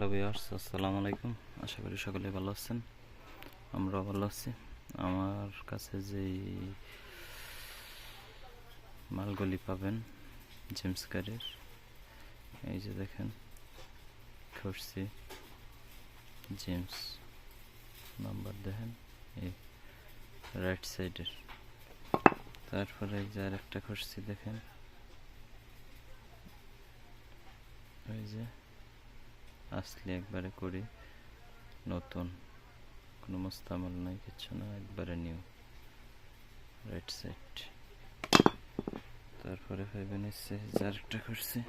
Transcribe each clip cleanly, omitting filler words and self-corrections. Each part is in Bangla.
হ্যালো ভিউয়ার্স, আসসালামু আলাইকুম। আশা করি সকলে ভালো আছেন, আমরাও ভালো আছি। আমার কাছে যেই মালগুলি পাবেন জেমস গাড়ির, এই যে দেখেন খরসি জেমস নাম্বার দেখেন এই রাইট সাইডের। তারপরে এই যে আরেকটা খরসি দেখেন, ওই যে আসলে একবারে করি নতুন, কোনো মোস্তামাল নাই, কিছু না, একবারে নিউ রাইট সাইড। তারপরে পাইবেন এসে আরেকটা করছি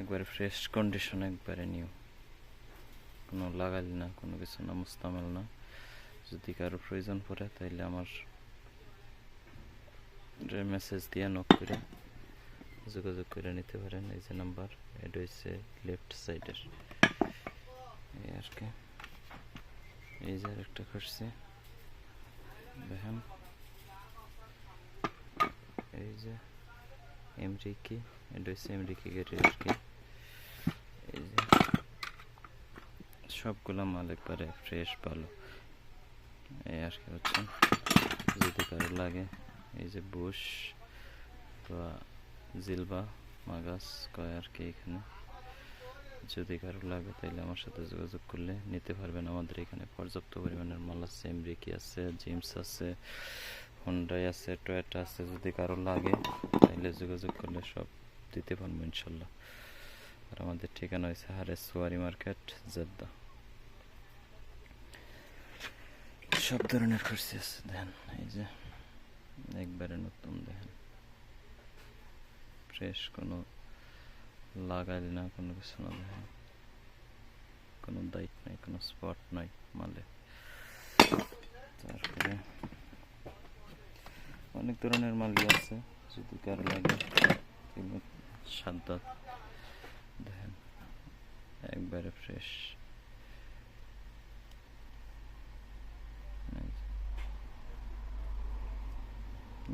একবারে ফ্রেশ কন্ডিশন, একবারে নিউ, কোনো লাগালি না, কোনো কিছু না, মোস্তামাল না। যদি কারো প্রয়োজন পড়ে তাইলে আমার মেসেজ দিয়ে নক করে যোগাযোগ করে নিতে পারেন। এই যে নাম্বার, এটা হচ্ছে লেফট সাইডের, এই আর কি। এই যে আরেকটা করছি দেখেন, এই যে এমরিকি, এটা হচ্ছে এমরিকি গাড়ি আর কি। এই যে সবগুলো মাল একবারে ফ্রেশ ভালো, এই আর কি হচ্ছে। যদি কারো লাগে, এই যে বুশ বা জিলবা মাগাস কয় আর কি এখানে, যদি কারো লাগে তাইলে আমার সাথে যোগাযোগ করলে নিতে পারবেন। আমাদের এখানে পর্যাপ্ত পরিমাণের মাল আছে, এমরিকি আছে, জিমস আছে, হুন্ডাই আছে, টয়োটা আছে। যদি কারো লাগে তাইলে যোগাযোগ করলে সব দিতে পারবো ইনশাল্লাহ। আর আমাদের ঠিকানা হয়েছে হারেস সোয়ারি মার্কেট, জেদ্দা। সব ধরনের খরচি আছে দেখেন, এই যে একবারে নতুন দেখেন, ফ্রেশ, কোনো লাগাইল না, কোনো কিছু না, দেখেন কোনো দায়িত্ব নাই, কোনো স্পট নাই মালে। তারপরে অনেক ধরনের মালই আছে, যদি কারো লাগে সাদ্দাত দেখেন, একবারে ফ্রেশ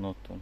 নতুন।